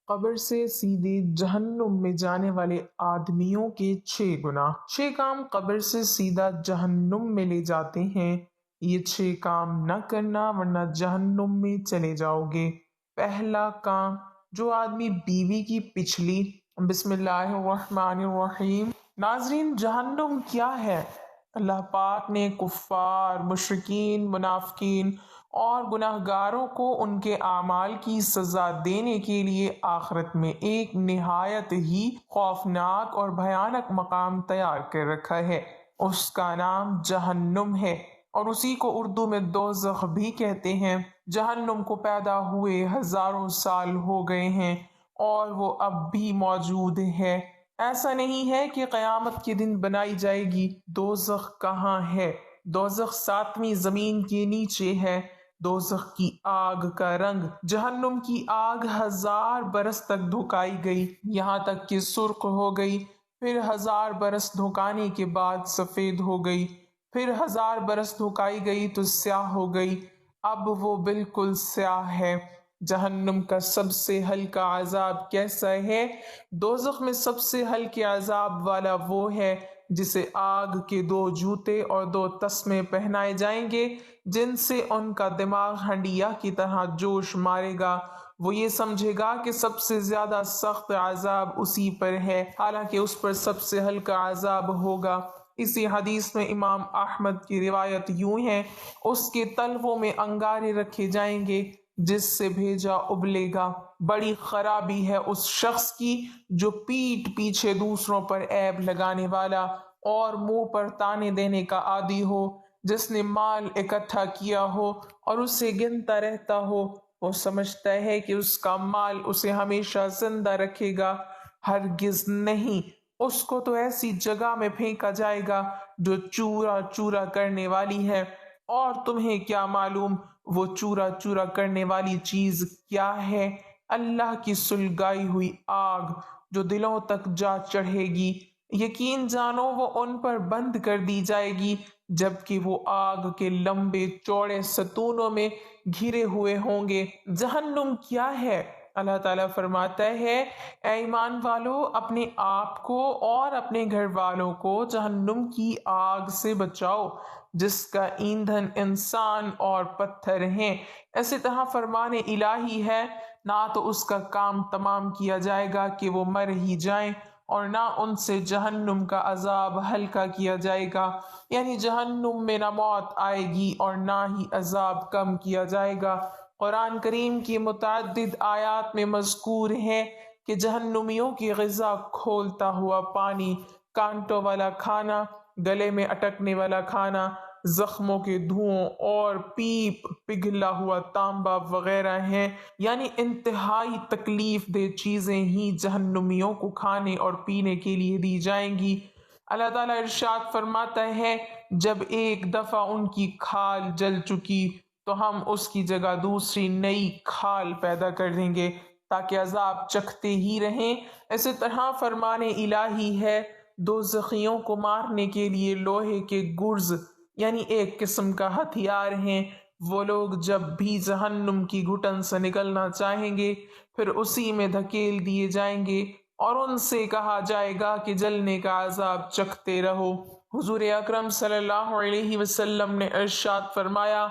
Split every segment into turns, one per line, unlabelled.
قبر سے سیدھے جہنم میں جانے والے آدمیوں کے 6 گناہ۔ 6 کام قبر سے سیدھا جہنم میں لے جاتے ہیں۔ یہ 6 کام نہ کرنا ورنہ جہنم میں چلے جاؤ گے۔ پہلا کام، جو آدمی بیوی کی پچھلی بسم اللہ الرحمن الرحیم۔ ناظرین، جہنم کیا ہے؟ اللہ پاک نے کفار، مشرکین، منافقین اور گناہ گاروں کو ان کے اعمال کی سزا دینے کے لیے آخرت میں ایک نہایت ہی خوفناک اور بھیانک مقام تیار کر رکھا ہے۔ اس کا نام جہنم ہے اور اسی کو اردو میں دوزخ بھی کہتے ہیں۔ جہنم کو پیدا ہوئے ہزاروں سال ہو گئے ہیں اور وہ اب بھی موجود ہے۔ ایسا نہیں ہے کہ قیامت کے دن بنائی جائے گی۔ دوزخ کہاں ہے؟ دوزخ 7ویں زمین کے نیچے ہے۔ دوزخ کی آگ کا رنگ جہنم کی آگ 1000 برس تک دھکائی گئی، یہاں تک کہ سرخ ہو گئی، پھر 1000 برس دھکانے کے بعد سفید ہو گئی، پھر 1000 برس دھکائی گئی تو سیاہ ہو گئی، اب وہ بالکل سیاہ ہے۔ جہنم کا سب سے ہلکا عذاب کیسا ہے؟ دوزخ میں سب سے ہلکے عذاب والا وہ ہے جسے آگ کے 2 جوتے اور 2 تسمے پہنائے جائیں گے، جن سے ان کا دماغ ہنڈیا کی طرح جوش مارے گا۔ وہ یہ سمجھے گا کہ سب سے زیادہ سخت عذاب اسی پر ہے، حالانکہ اس پر سب سے ہلکا عذاب ہوگا۔ اسی حدیث میں امام احمد کی روایت یوں ہے، اس کے تلووں میں انگارے رکھے جائیں گے جس سے بھیجا ابلے گا۔ بڑی خرابی ہے اس شخص کی جو پیٹھ پیچھے دوسروں پر عیب لگانے والا اور منہ پر تانے دینے کا عادی ہو، جس نے مال اکٹھا کیا ہو اور اسے گنتا رہتا ہو۔ وہ سمجھتا ہے کہ اس کا مال اسے ہمیشہ زندہ رکھے گا، ہرگز نہیں، اس کو تو ایسی جگہ میں پھینکا جائے گا جو چورا چورا کرنے والی ہے، اور تمہیں کیا معلوم وہ چورا چورا کرنے والی چیز کیا ہے؟ اللہ کی سلگائی ہوئی آگ جو دلوں تک جا چڑھے گی۔ یقین جانو وہ ان پر بند کر دی جائے گی، جبکہ وہ آگ کے لمبے چوڑے ستونوں میں گھرے ہوئے ہوں گے۔ جہنم کیا ہے؟ اللہ تعالیٰ فرماتا ہے، اے ایمان والو، اپنے آپ کو اور اپنے گھر والوں کو جہنم کی آگ سے بچاؤ جس کا ایندھن انسان اور پتھر ہیں۔ اسی طرح فرمان الہی ہے، نہ تو اس کا کام تمام کیا جائے گا کہ وہ مر ہی جائیں، اور نہ ان سے جہنم کا عذاب ہلکا کیا جائے گا، یعنی جہنم میں نہ موت آئے گی اور نہ ہی عذاب کم کیا جائے گا۔ قرآن کریم کی متعدد آیات میں مذکور ہے کہ جہنمیوں کی غذا کھولتا ہوا پانی، کانٹوں والا کھانا، گلے میں اٹکنے والا کھانا، زخموں کے دھوؤں اور پیپ، پگھلا ہوا تانبا وغیرہ ہیں، یعنی انتہائی تکلیف دہ چیزیں ہی جہنمیوں کو کھانے اور پینے کے لیے دی جائیں گی۔ اللہ تعالیٰ ارشاد فرماتا ہے، جب ایک دفعہ ان کی کھال جل چکی تو ہم اس کی جگہ دوسری نئی کھال پیدا کر دیں گے تاکہ عذاب چکھتے ہی رہیں۔ اسی طرح فرمان الہی ہے، دوزخیوں کو مارنے کے لیے لوہے کے گرز، یعنی ایک قسم کا ہتھیار ہیں۔ وہ لوگ جب بھی جہنم کی گھٹن سے نکلنا چاہیں گے پھر اسی میں دھکیل دیے جائیں گے اور ان سے کہا جائے گا کہ جلنے کا عذاب چکھتے رہو۔ حضور اکرم صلی اللہ علیہ وسلم نے ارشاد فرمایا،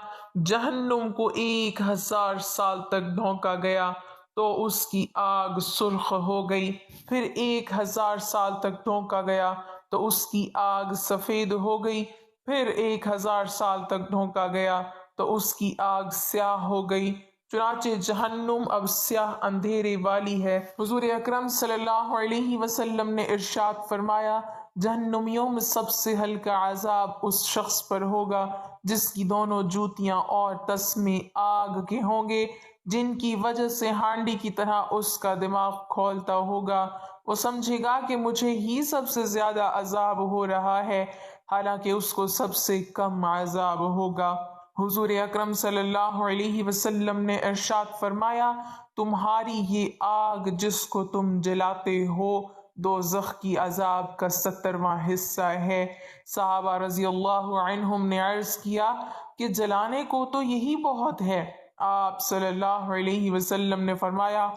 جہنم کو 1000 سال تک ڈھونکا گیا تو اس کی آگ سرخ ہو گئی، پھر 1000 سال تک ڈھونکا گیا تو اس کی آگ سفید ہو گئی، پھر 1000 سال تک ڈھونکا گیا تو اس کی آگ سیاہ ہو گئی۔ چنانچہ جہنم اب سیاہ اندھیرے والی ہے۔ حضور اکرم صلی اللہ علیہ وسلم نے ارشاد فرمایا، جہنمیوں میں سب سے ہلکا عذاب اس شخص پر ہوگا جس کی دونوں جوتیاں اور تسمے آگ کے ہوں گے، جن کی وجہ سے ہانڈی کی طرح اس کا دماغ کھولتا ہوگا۔ وہ سمجھے گا کہ مجھے ہی سب سے زیادہ عذاب ہو رہا ہے، حالانکہ اس کو سب سے کم عذاب ہوگا۔ حضور اکرم صلی اللہ علیہ وسلم نے ارشاد فرمایا، تمہاری یہ آگ جس کو تم جلاتے ہو دوزخ کی عذاب کا 70واں حصہ ہے۔ صحابہ رضی اللہ عنہم نے عرض کیا کہ جلانے کو تو یہی بہت ہے۔ آپ صلی اللہ علیہ وسلم نے فرمایا،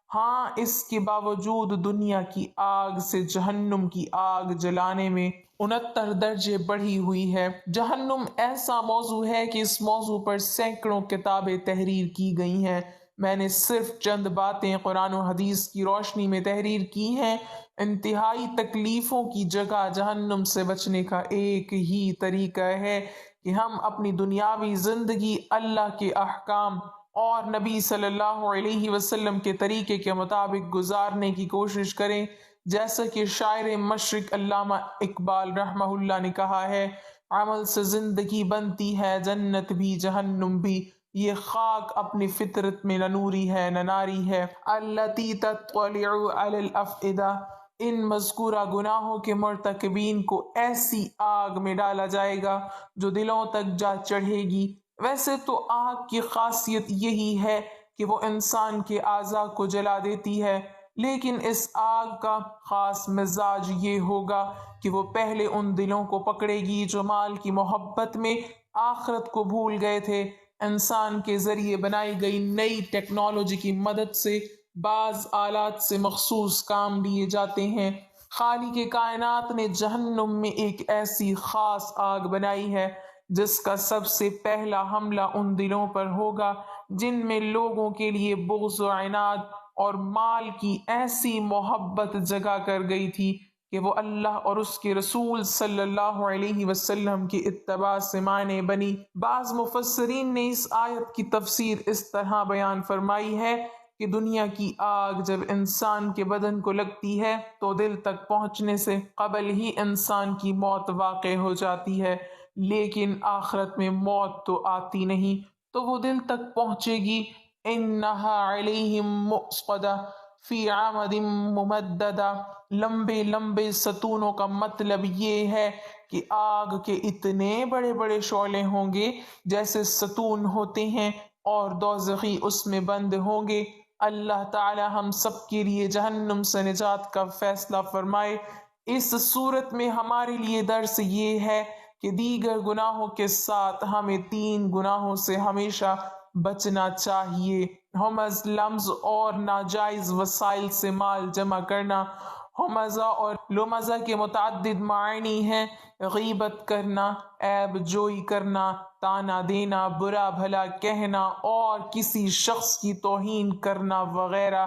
ہاں اس کے باوجود دنیا کی آگ سے جہنم کی آگ جلانے میں 69 درجے بڑھی ہوئی ہے۔ جہنم ایسا موضوع ہے کہ اس موضوع پر سینکڑوں کتابیں تحریر کی گئی ہیں۔ میں نے صرف چند باتیں قرآن و حدیث کی روشنی میں تحریر کی ہیں۔ انتہائی تکلیفوں کی جگہ جہنم سے بچنے کا ایک ہی طریقہ ہے کہ ہم اپنی دنیاوی زندگی اللہ کے احکام اور نبی صلی اللہ علیہ وسلم کے طریقے کے مطابق گزارنے کی کوشش کریں، جیسا کہ شاعر مشرق علامہ اقبال رحمہ اللہ نے کہا ہے، عمل سے زندگی بنتی ہے جنت بھی جہنم بھی، یہ خاک اپنی فطرت میں نہ نوری ہے نہ ناری ہے، التی تطلع علی الافئدہ۔ ان مذکورہ گناہوں کے مرتکبین کو ایسی آگ میں ڈالا جائے گا جو دلوں تک جا چڑھے گی۔ ویسے تو آگ کی خاصیت یہی ہے کہ وہ انسان کے اعضاء کو جلا دیتی ہے، لیکن اس آگ کا خاص مزاج یہ ہوگا کہ وہ پہلے ان دلوں کو پکڑے گی جو مال کی محبت میں آخرت کو بھول گئے تھے۔ انسان کے ذریعے بنائی گئی نئی ٹیکنالوجی کی مدد سے بعض آلات سے مخصوص کام لیے جاتے ہیں۔ خالق کائنات نے جہنم میں ایک ایسی خاص آگ بنائی ہے جس کا سب سے پہلا حملہ ان دلوں پر ہوگا جن میں لوگوں کے لیے بغض و عناد اور مال کی ایسی محبت جگا کر گئی تھی کہ وہ اللہ اور اس کے رسول صلی اللہ علیہ وسلم کی اتباع سے مانے بنی۔ بعض مفسرین نے اس آیت کی تفسیر اس طرح بیان فرمائی ہے کہ دنیا کی آگ جب انسان کے بدن کو لگتی ہے تو دل تک پہنچنے سے قبل ہی انسان کی موت واقع ہو جاتی ہے، لیکن آخرت میں موت تو آتی نہیں، تو وہ دل تک پہنچے گی۔ انہا علیہم مؤصدہ فی عمد ممددہ، لمبے لمبے ستونوں کا مطلب یہ ہے کہ آگ کے اتنے بڑے بڑے شعلے ہوں گے جیسے ستون ہوتے ہیں اور دوزخی اس میں بند ہوں گے۔ اللہ تعالی ہم سب کے لیے جہنم سے نجات کا فیصلہ فرمائے۔ اس صورت میں ہمارے لیے درس یہ ہے کہ دیگر گناہوں کے ساتھ ہمیں 3 گناہوں سے ہمیشہ بچنا چاہیے: ہمز لمز اور ناجائز وسائل سے مال جمع کرنا۔ ہمزہ اور لمزہ کے متعدد معنی ہیں: غیبت کرنا، عیب جوئی کرنا، تانا دینا، برا بھلا کہنا اور کسی شخص کی توہین کرنا وغیرہ۔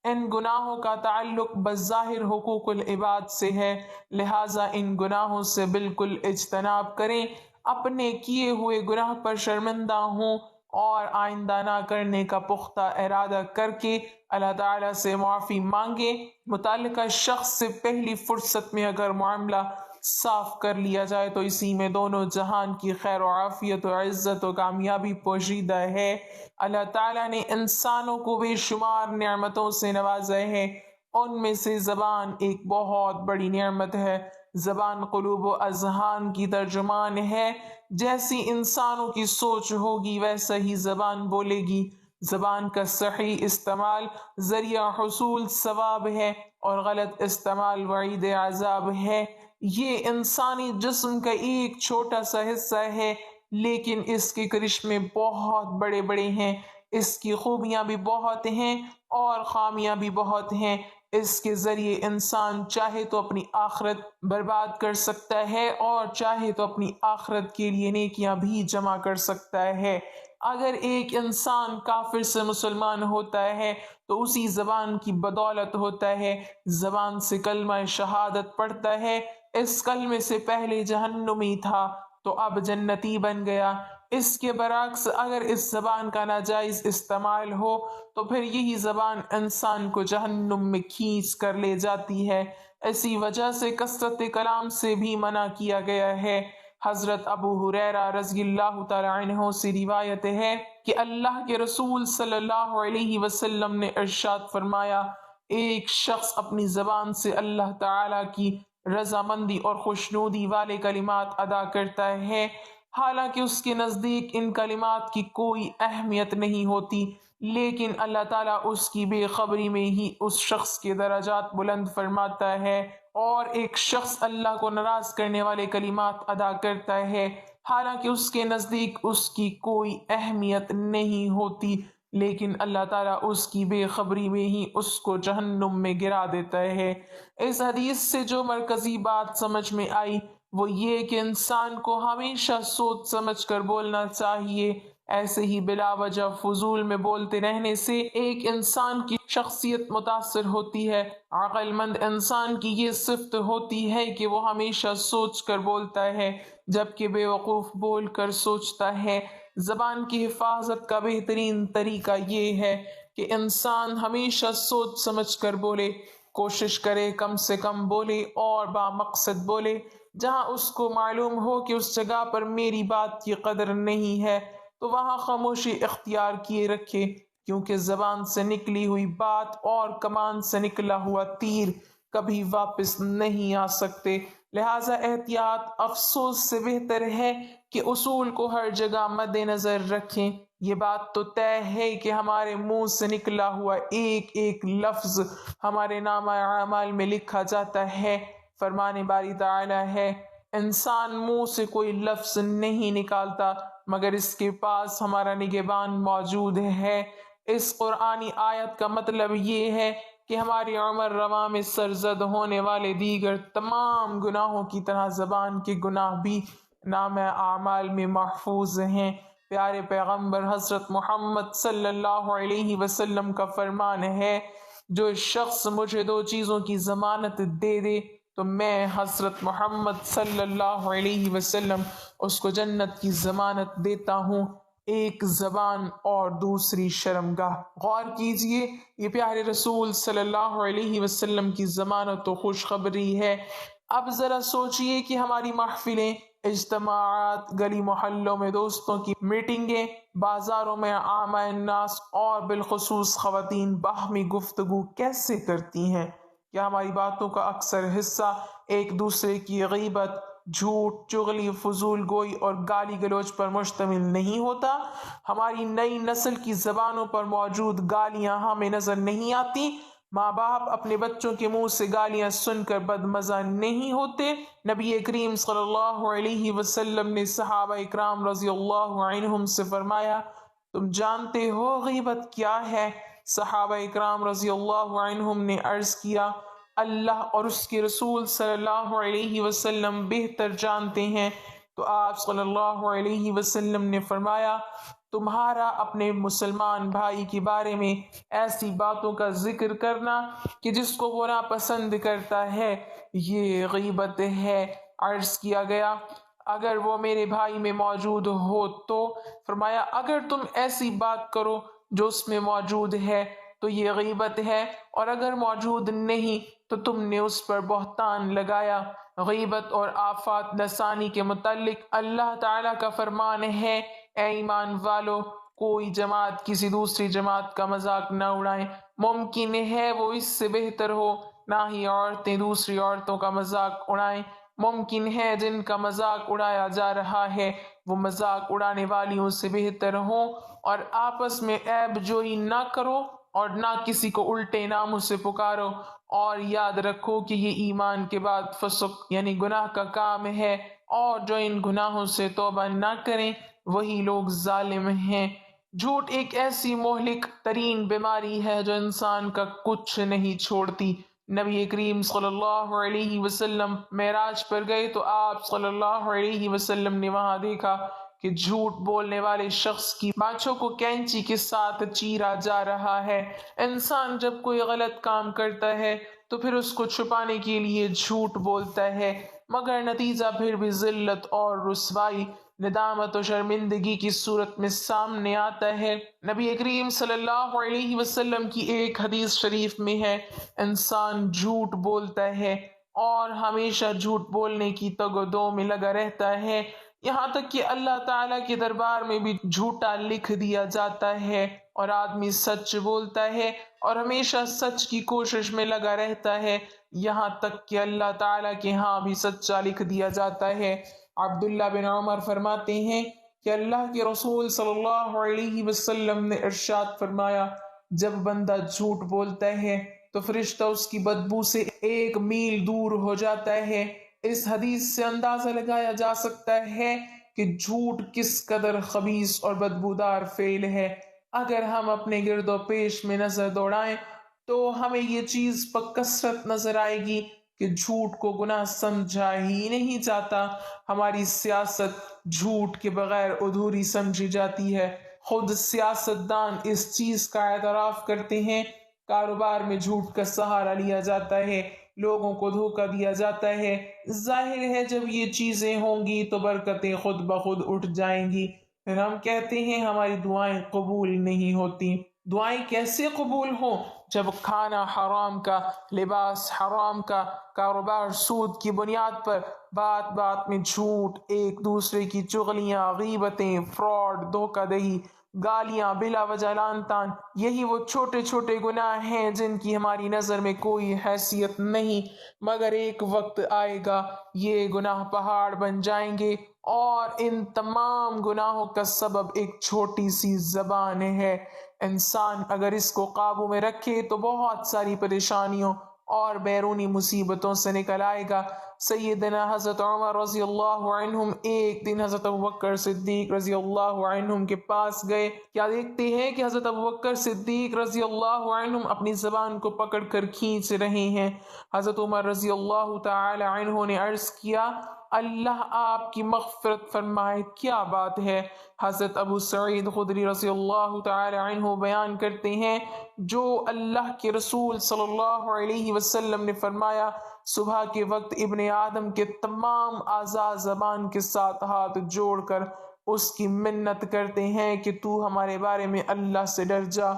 ان گناہوں کا تعلق بظاہر حقوق العباد سے ہے، لہٰذا ان گناہوں سے بالکل اجتناب کریں، اپنے کیے ہوئے گناہ پر شرمندہ ہوں اور آئندہ نہ کرنے کا پختہ ارادہ کر کے اللہ تعالیٰ سے معافی مانگیں۔ متعلقہ شخص سے پہلی فرصت میں اگر معاملہ صاف کر لیا جائے تو اسی میں دونوں جہان کی خیر و عافیت و عزت و کامیابی پوشیدہ ہے۔ اللہ تعالیٰ نے انسانوں کو بے شمار نعمتوں سے نوازا ہے، ان میں سے زبان ایک بہت بڑی نعمت ہے۔ زبان قلوب و اذہان کی ترجمان ہے، جیسی انسانوں کی سوچ ہوگی ویسا ہی زبان بولے گی۔ زبان کا صحیح استعمال ذریعہ حصول ثواب ہے اور غلط استعمال وعید عذاب ہے۔ یہ انسانی جسم کا ایک چھوٹا سا حصہ ہے، لیکن اس کے کرشمے بہت بڑے بڑے ہیں، اس کی خوبیاں بھی بہت ہیں اور خامیاں بھی بہت ہیں۔ اس کے ذریعے انسان چاہے تو اپنی آخرت برباد کر سکتا ہے اور چاہے تو اپنی آخرت کے لیے نیکیاں بھی جمع کر سکتا ہے۔ اگر ایک انسان کافر سے مسلمان ہوتا ہے تو اسی زبان کی بدولت ہوتا ہے۔ زبان سے کلمہ شہادت پڑھتا ہے، اس کلمے سے پہلے جہنمی تھا تو اب جنتی بن گیا۔ اس کے برعکس اگر اس زبان کا ناجائز استعمال ہو تو پھر یہی زبان انسان کو جہنم میں کھینچ کر لے جاتی ہے۔ اسی وجہ سے کثرت کلام سے بھی منع کیا گیا ہے۔ حضرت ابو ہریرہ رضی اللہ تعالی عنہ سے روایت ہے کہ اللہ کے رسول صلی اللہ علیہ وسلم نے ارشاد فرمایا، ایک شخص اپنی زبان سے اللہ تعالی کی رضامندی اور خوشنودی والے کلمات ادا کرتا ہے، حالانکہ اس کے نزدیک ان کلمات کی کوئی اہمیت نہیں ہوتی، لیکن اللہ تعالیٰ اس کی بے خبری میں ہی اس شخص کے درجات بلند فرماتا ہے۔ اور ایک شخص اللہ کو ناراض کرنے والے کلمات ادا کرتا ہے، حالانکہ اس کے نزدیک اس کی کوئی اہمیت نہیں ہوتی، لیکن اللہ تعالیٰ اس کی بے خبری میں ہی اس کو جہنم میں گرا دیتا ہے۔ اس حدیث سے جو مرکزی بات سمجھ میں آئی وہ یہ کہ انسان کو ہمیشہ سوچ سمجھ کر بولنا چاہیے۔ ایسے ہی بلا وجہ فضول میں بولتے رہنے سے ایک انسان کی شخصیت متاثر ہوتی ہے۔ عقل مند انسان کی یہ صفت ہوتی ہے کہ وہ ہمیشہ سوچ کر بولتا ہے، جبکہ بے وقوف بول کر سوچتا ہے۔ زبان کی حفاظت کا بہترین طریقہ یہ ہے کہ انسان ہمیشہ سوچ سمجھ کر بولے، کوشش کرے کم سے کم بولے اور بامقصد بولے۔ جہاں اس کو معلوم ہو کہ اس جگہ پر میری بات کی قدر نہیں ہے تو وہاں خاموشی اختیار کیے رکھے، کیونکہ زبان سے نکلی ہوئی بات اور کمان سے نکلا ہوا تیر کبھی واپس نہیں آ سکتے۔ لہٰذا احتیاط افسوس سے بہتر ہے کہ اصول کو ہر جگہ مد نظر رکھیں۔ یہ بات تو طے ہے کہ ہمارے منہ سے نکلا ہوا ایک ایک لفظ ہمارے نامہ اعمال میں لکھا جاتا ہے۔ فرمان باری تعالی ہے، انسان منہ سے کوئی لفظ نہیں نکالتا مگر اس کے پاس ہمارا نگہبان موجود ہے۔ اس قرآنی آیت کا مطلب یہ ہے کہ ہماری عمر رواں میں سرزد ہونے والے دیگر تمام گناہوں کی طرح زبان کے گناہ بھی نامہ اعمال میں محفوظ ہیں۔ پیارے پیغمبر حضرت محمد صلی اللہ علیہ وسلم کا فرمان ہے، جو شخص مجھے دو چیزوں کی ضمانت دے دے تو میں حضرت محمد صلی اللہ علیہ وسلم اس کو جنت کی ضمانت دیتا ہوں، ایک زبان اور دوسری شرمگاہ۔ غور کیجئے، یہ پیارے رسول صلی اللہ علیہ وسلم کی ضمانت و خوشخبری ہے۔ اب ذرا سوچئے کہ ہماری محفلیں، اجتماعات، گلی محلوں میں دوستوں کی میٹنگیں، بازاروں میں عامہ الناس اور بالخصوص خواتین باہمی گفتگو کیسے کرتی ہیں؟ کیا ہماری باتوں کا اکثر حصہ ایک دوسرے کی غیبت، جھوٹ، چغلی، فضول گوئی اور گالی گلوچ پر مشتمل نہیں ہوتا؟ ہماری نئی نسل کی زبانوں پر موجود گالیاں ہمیں نظر نہیں آتی؟ ماں باپ اپنے بچوں کے منہ سے گالیاں سن کر بدمزہ نہیں ہوتے؟ نبی کریم صلی اللہ علیہ وسلم نے صحابہ اکرام رضی اللہ عنہم سے فرمایا، تم جانتے ہو غیبت کیا ہے؟ صحابہ اکرام رضی اللہ عنہم نے عرض کیا، اللہ اور اس کے رسول صلی اللہ علیہ وسلم بہتر جانتے ہیں۔ تو آپ صلی اللہ علیہ وسلم نے فرمایا، تمہارا اپنے مسلمان بھائی کے بارے میں ایسی باتوں کا ذکر کرنا کہ جس کو وہ ناپسند کرتا ہے، یہ غیبت ہے۔ عرض کیا گیا، اگر وہ میرے بھائی میں موجود ہو تو؟ فرمایا، اگر تم ایسی بات کرو جو اس میں موجود ہے تو یہ غیبت ہے، اور اگر موجود نہیں تو تم نے اس پر بہتان لگایا۔ غیبت اور آفات لسانی کے متعلق اللہ تعالیٰ کا فرمان ہے، اے ایمان والو، کوئی جماعت کسی دوسری جماعت کا مذاق نہ اڑائیں، ممکن ہے وہ اس سے بہتر ہو، نہ ہی عورتیں دوسری عورتوں کا مذاق اڑائیں، ممکن ہے جن کا مذاق اڑایا جا رہا ہے وہ مذاق اڑانے والیوں سے بہتر ہوں، اور آپس میں عیب جوئی نہ کرو اور نہ کسی کو الٹے ناموں سے پکارو، اور یاد رکھو کہ یہ ایمان کے بعد فسق یعنی گناہ کا کام ہے، اور جو ان گناہوں سے توبہ نہ کریں وہی لوگ ظالم ہیں۔ جھوٹ ایک ایسی مہلک ترین بیماری ہے جو انسان کا کچھ نہیں چھوڑتی۔ نبی کریم صلی اللہ علیہ وسلم معراج پر گئے تو آپ صلی اللہ علیہ وسلم نے وہاں دیکھا کہ جھوٹ بولنے والے شخص کی بانچھوں کو کینچی کے ساتھ چیرا جا رہا ہے۔ انسان جب کوئی غلط کام کرتا ہے تو پھر اس کو چھپانے کے لیے جھوٹ بولتا ہے، مگر نتیجہ پھر بھی ذلت اور رسوائی، ندامت و شرمندگی کی صورت میں سامنے آتا ہے۔ نبی کریم صلی اللہ علیہ وسلم کی ایک حدیث شریف میں ہے، انسان جھوٹ بولتا ہے اور ہمیشہ جھوٹ بولنے کی تگ و دو میں لگا رہتا ہے، یہاں تک کہ اللہ تعالیٰ کے دربار میں بھی جھوٹا لکھ دیا جاتا ہے، اور آدمی سچ بولتا ہے اور ہمیشہ سچ کی کوشش میں لگا رہتا ہے، یہاں تک کہ اللہ تعالیٰ کے ہاں بھی سچا لکھ دیا جاتا ہے۔ عبداللہ بن عمر فرماتے ہیں کہ اللہ کے رسول صلی اللہ علیہ وسلم نے ارشاد فرمایا، جب بندہ جھوٹ بولتا ہے تو فرشتہ اس کی بدبو سے 1 میل دور ہو جاتا ہے۔ اس حدیث سے اندازہ لگایا جا سکتا ہے کہ جھوٹ کس قدر خبیث اور بدبودار فعل ہے۔ اگر ہم اپنے گرد و پیش میں نظر دوڑائیں تو ہمیں یہ چیز بکثرت نظر آئے گی کہ جھوٹ کو گناہ سمجھا ہی نہیں جاتا۔ ہماری سیاست جھوٹ کے بغیر ادھوری سمجھی جاتی ہے۔ خود سیاست دان اس چیز کا اعتراف کرتے ہیں۔ کاروبار میں جھوٹ کا سہارا لیا جاتا ہے، لوگوں کو دھوکہ دیا جاتا ہے۔ ظاہر ہے جب یہ چیزیں ہوں گی تو برکتیں خود بخود اٹھ جائیں گی۔ پھر ہم کہتے ہیں ہماری دعائیں قبول نہیں ہوتی۔ دعائیں کیسے قبول ہوں جب کھانا حرام کا، لباس حرام کا، کاروبار سود کی بنیاد پر، بات بات میں جھوٹ، ایک دوسرے کی چغلیاں، غیبتیں، فراڈ، دھوکہ دہی، گالیاں، بلا وجہ لعن طعن، یہی وہ چھوٹے چھوٹے گناہ ہیں جن کی ہماری نظر میں کوئی حیثیت نہیں، مگر ایک وقت آئے گا یہ گناہ پہاڑ بن جائیں گے، اور ان تمام گناہوں کا سبب ایک چھوٹی سی زبان ہے۔ انسان اگر اس کو قابو میں رکھے تو بہت ساری پریشانیوں اور بیرونی مصیبتوں سے نکل آئے گا۔ سیدنا حضرت عمر رضی اللہ عنہم ایک دن حضرت ابوبکر صدیق رضی اللہ عنہم کے پاس گئے۔ کیا دیکھتے ہیں کہ حضرت ابوبکر صدیق رضی اللہ عنہم اپنی زبان کو پکڑ کر کھینچ رہے ہیں۔ حضرت عمر رضی اللہ تعالی عنہ نے عرض کیا، اللہ آپ کی مغفرت فرمائے، کیا بات ہے؟ حضرت ابو سعید خدری رضی اللہ تعالی عنہ بیان کرتے ہیں، جو اللہ کے رسول صلی اللہ علیہ وسلم نے فرمایا، صبح کے وقت ابن آدم کے تمام اعضاء زبان کے ساتھ ہاتھ جوڑ کر اس کی منت کرتے ہیں کہ تو ہمارے بارے میں اللہ سے ڈر جا،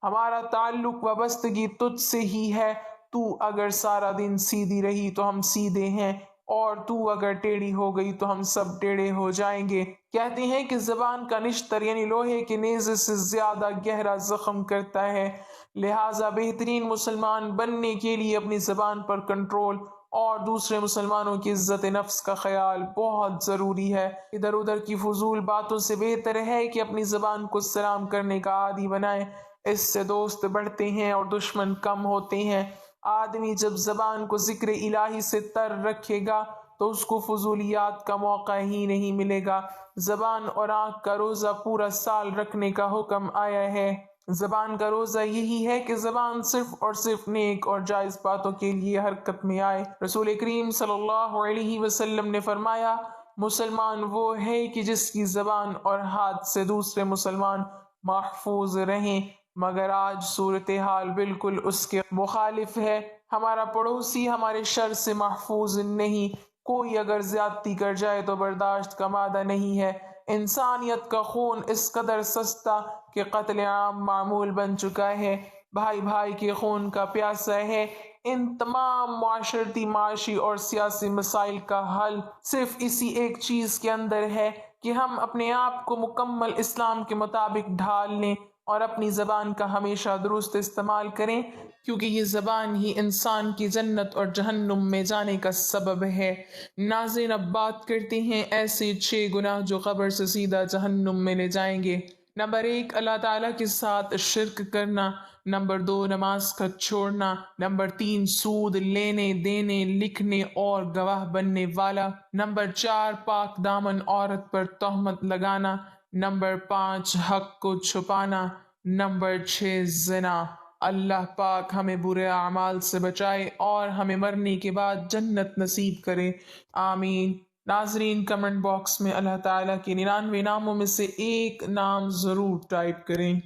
ہمارا تعلق وابستگی تجھ سے ہی ہے، تو اگر سارا دن سیدھی رہی تو ہم سیدھے ہیں، اور تو اگر ٹیڑھی ہو گئی تو ہم سب ٹیڑھے ہو جائیں گے۔ کہتے ہیں کہ زبان کا نشتر یعنی لوہے کے نیزے سے زیادہ گہرا زخم کرتا ہے، لہٰذا بہترین مسلمان بننے کے لیے اپنی زبان پر کنٹرول اور دوسرے مسلمانوں کی عزت نفس کا خیال بہت ضروری ہے۔ ادھر ادھر کی فضول باتوں سے بہتر ہے کہ اپنی زبان کو سلام کرنے کا عادی بنائیں، اس سے دوست بڑھتے ہیں اور دشمن کم ہوتے ہیں۔ آدمی جب زبان کو ذکر الہی سے تر رکھے گا تو اس کو فضولیات کا موقع ہی نہیں ملے گا۔ زبان اور آنکھ کا روزہ پورا سال رکھنے کا حکم آیا ہے۔ زبان کا روزہ یہی ہے کہ زبان صرف اور صرف نیک اور جائز باتوں کے لیے حرکت میں آئے۔ رسول کریم صلی اللہ علیہ وسلم نے فرمایا، مسلمان وہ ہے کہ جس کی زبان اور ہاتھ سے دوسرے مسلمان محفوظ رہیں، مگر آج صورتحال بالکل اس کے مخالف ہے۔ ہمارا پڑوسی ہمارے شر سے محفوظ نہیں، کوئی اگر زیادتی کر جائے تو برداشت کا مادہ نہیں ہے۔ انسانیت کا خون اس قدر سستا کہ قتل عام معمول بن چکا ہے، بھائی بھائی کے خون کا پیاسا ہے۔ ان تمام معاشرتی، معاشی اور سیاسی مسائل کا حل صرف اسی ایک چیز کے اندر ہے کہ ہم اپنے آپ کو مکمل اسلام کے مطابق ڈھال لیں اور اپنی زبان کا ہمیشہ درست استعمال کریں، کیونکہ یہ زبان ہی انسان کی جنت اور جہنم میں جانے کا سبب ہے۔ ناظرین، اب بات کرتے ہیں ایسے 6 گناہ جو قبر سے سیدھا جہنم میں لے جائیں گے۔ نمبر 1، اللہ تعالیٰ کے ساتھ شرک کرنا۔ نمبر 2، نماز کا چھوڑنا۔ نمبر 3، سود لینے دینے، لکھنے اور گواہ بننے والا۔ نمبر 4، پاک دامن عورت پر تہمت لگانا۔ نمبر 5، حق کو چھپانا۔ نمبر 6، زنا۔ اللہ پاک ہمیں برے اعمال سے بچائے اور ہمیں مرنے کے بعد جنت نصیب کرے، آمین۔ ناظرین، کمنٹ باکس میں اللہ تعالیٰ کے 99 ناموں میں سے ایک نام ضرور ٹائپ کریں۔